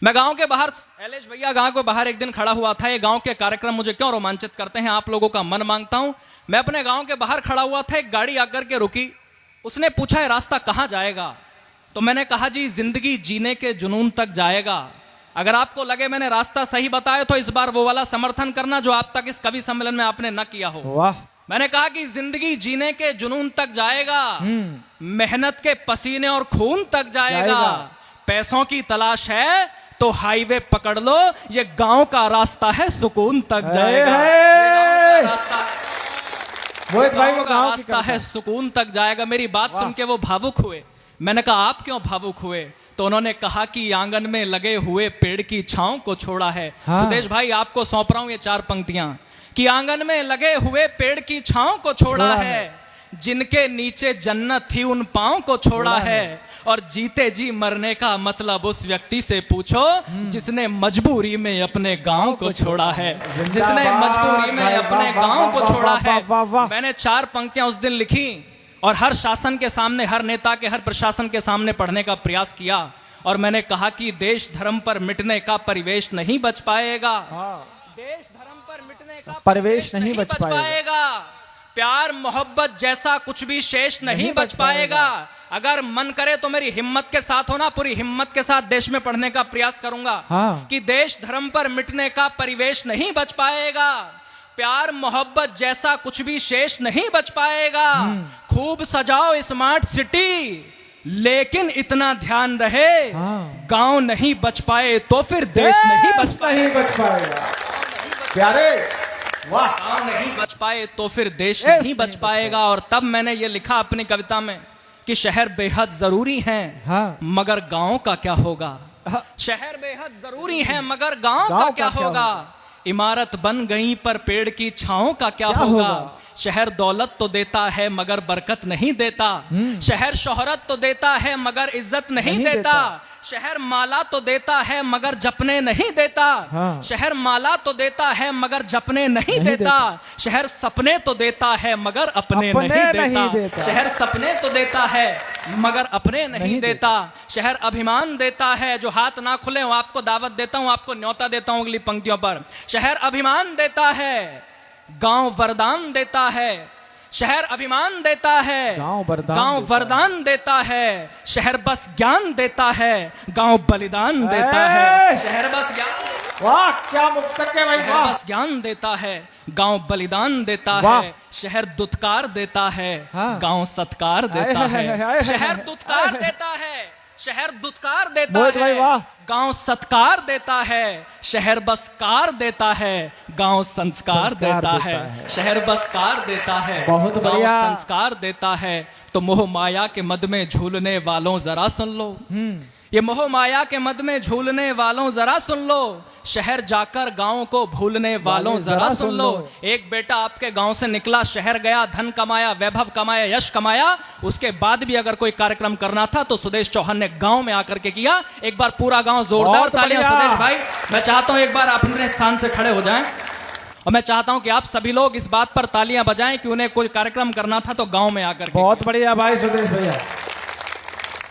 मैं गांव के बाहर, एलेश भैया गांव के बाहर एक दिन खड़ा हुआ था। ये गांव के कार्यक्रम मुझे क्यों रोमांचित करते हैं, आप लोगों का मन मांगता हूं। मैं अपने गांव के बाहर खड़ा हुआ था, एक गाड़ी आकर के रुकी। उसने पूछा है रास्ता कहां जाएगा। तो मैंने कहा जी जिंदगी जीने के जुनून तक जाएगा। अगर आपको लगे मैंने रास्ता सही बताया तो इस बार वो वाला समर्थन करना जो आप तक इस कवि सम्मेलन में आपने न किया हो। वाह। मैंने कहा कि जिंदगी जीने के जुनून तक जाएगा, मेहनत के पसीने और खून तक जाएगा। पैसों की तलाश है तो हाईवे पकड़ लो, ये गांव का रास्ता है सुकून तक जाएगा। मोहित भाई वो गांव रास्ता है सुकून तक जाएगा। मेरी बात सुन के वो भावुक हुए। मैंने कहा आप क्यों भावुक हुए। तो उन्होंने कहा कि आंगन में लगे हुए पेड़ की छांव को छोड़ा है। हाँ। सुदेश भाई आपको सौंप रहा हूं ये 4 पंक्तियां कि आंगन में लगे हुए पेड़ की छांव को छोड़ा है, जिनके नीचे जन्नत थी उन पांव को छोड़ा है। और जीते जी मरने का मतलब उस व्यक्ति से पूछो जिसने मजबूरी में अपने गांव को छोड़ा है, जिसने मजबूरी में अपने गांव को छोड़ा है। मैंने 4 पंक्तियां उस दिन लिखी और हर शासन के सामने, हर नेता के, हर प्रशासन के सामने पढ़ने का प्रयास किया। और मैंने कहा कि देश धर्म पर मिटने का परिवेश नहीं बच पाएगा। देश धर्म पर मिटने का परिवेश नहीं बच पाएगा। प्यार मोहब्बत जैसा कुछ भी शेष नहीं बच पाएगा। अगर मन करे तो मेरी हिम्मत के साथ होना, पूरी हिम्मत के साथ देश में पढ़ने का प्रयास करूंगा। कि देश धर्म पर मिटने का परिवेश नहीं बच पाएगा। प्यार मोहब्बत जैसा कुछ भी शेष नहीं बच पाएगा। खूब सजाओ स्मार्ट सिटी, लेकिन इतना ध्यान रहे गांव नहीं बच पाए तो फिर देश नहीं बच पाएगा। प्यारे वाह। गांव नहीं बच पाए तो फिर देश नहीं बच पाएगा। और तब मैंने ये लिखा अपनी कविता में कि शहर बेहद जरूरी हैं, मगर गांव का क्या होगा। शहर बेहद जरूरी हैं मगर गांव का क्या होगा। इमारत बन गई पर पेड़ की छांव का क्या होगा। शहर दौलत तो देता है मगर बरकत नहीं देता। शहर शोहरत तो देता है मगर इज्जत नहीं देता। शहर माला तो देता है मगर जपने नहीं देता। शहर माला तो देता है मगर जपने नहीं देता। शहर सपने तो देता है मगर अपने नहीं देता। शहर सपने तो देता है मगर अपने नहीं देता। शहर अभिमान देता है, जो हाथ ना खुले वो आपको दावत देता हूं, आपको न्योता देता हूं अगली पंक्तियों पर। शहर अभिमान देता है, गांव वरदान देता है। शहर अभिमान देता है, गांव वरदान देता है। शहर बस ज्ञान देता है, गांव बलिदान देता है। शहर बस ज्ञान, वाह क्या मुक्तक है भाई। शहर बस ज्ञान देता है, गांव बलिदान देता है। शहर दुत्कार देता है, गांव सत्कार देता है। शहर दुत्कार देता है, शहर दुत्कार देता है, गांव सत्कार देता है। शहर बस कार देता है, गांव संस्कार देता है। शहर बस कार देता है, गांव संस्कार देता है। तो मोह माया के मद में झूलने वालों जरा सुन लो, ये मोह माया के मद में झूलने वालों जरा सुन लो। शहर जाकर गांव को भूलने वालों जरा सुन लो। एक बेटा आपके गांव से निकला, शहर गया, धन कमाया, वैभव कमाया, यश कमाया। उसके बाद भी अगर कोई कार्यक्रम करना था तो सुदेश चौहान ने गांव में आकर के किया। एक बार पूरा गांव जोरदार तालियां सुदेश भाई। मैं चाहता हूं एक बार आप अपने स्थान से खड़े हो जाएं और मैं चाहता हूं कि आप सभी लोग इस बात पर तालियां बजाएं कि उन्हें कोई कार्यक्रम करना था तो गांव में आकर के। बहुत बढ़िया भाई सुदेश भैया।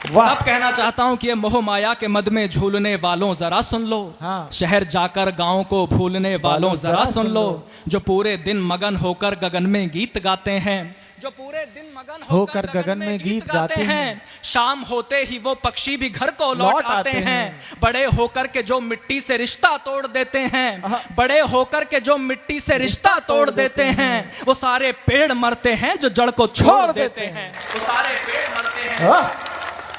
अब कहना चाहता हूं कि ये मोह माया के मद में झूलने वालों जरा सुन लो। शहर जाकर गांव को भूलने वालों जरा सुन लो। जो पूरे दिन मगन होकर गगन में गीत गाते हैं, जो पूरे दिन मगन होकर गगन में गीत गाते हैं। शाम होते ही वो पक्षी भी घर को लौट आते हैं। बड़े होकर के जो मिट्टी से रिश्ता तोड़ देते हैं, बड़े होकर के जो मिट्टी से रिश्ता तोड़ देते हैं। वो सारे पेड़ मरते हैं जो जड़ को छोड़ देते हैं। वो सारे पेड़ मरते हैं,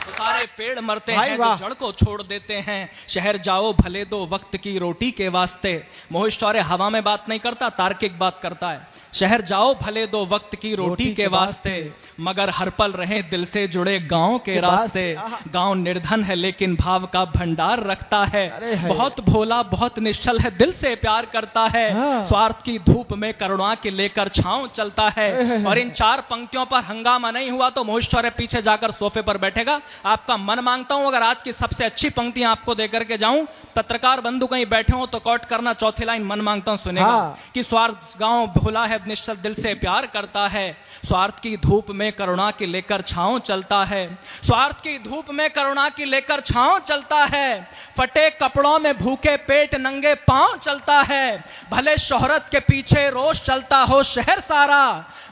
सारे पेड़ मरते हैं जो जड़ को छोड़ देते हैं। शहर जाओ भले दो वक्त की रोटी के वास्ते। मोहित शौर्य हवा में बात नहीं करता, तार्किक बात करता है। शहर जाओ भले दो वक्त की रोटी के वास्ते, मगर हर पल रहे दिल से जुड़े गांव के रास्ते। गांव निर्धन है लेकिन भाव का भंडार रखता है। बहुत भोला बहुत निश्चल है, दिल से प्यार करता है। स्वार्थ की धूप में करुणा के लेकर छांव चलता है। और इन 4 पंक्तियों पर हंगामा नहीं हुआ तो मोहित शौर्य पीछे जाकर सोफे पर बैठेगा। आपका मन मांगता हूं अगर आज की सबसे अच्छी पंक्तियां आपको देकर के जाऊं, पत्रकार बंधु कहीं बैठे हो तो कॉट करना, चौथी लाइन मन मांगता हूं सुनेगा कि स्वार्थ गांव भोला है निश्चल दिल से प्यार करता है। स्वार्थ की धूप में करुणा की लेकर छांव चलता है। स्वार्थ की धूप में करुणा की लेकर छांव चलता है। फटे कपड़ों में भूखे पेट नंगे पांव चलता है। भले शोहरत के पीछे रोष चलता हो शहर सारा,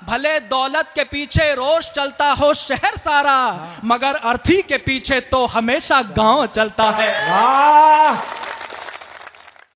भले दौलत के पीछे रोष चलता हो शहर सारा, मगर अर्थी के पीछे तो हमेशा गांव चलता है। वाह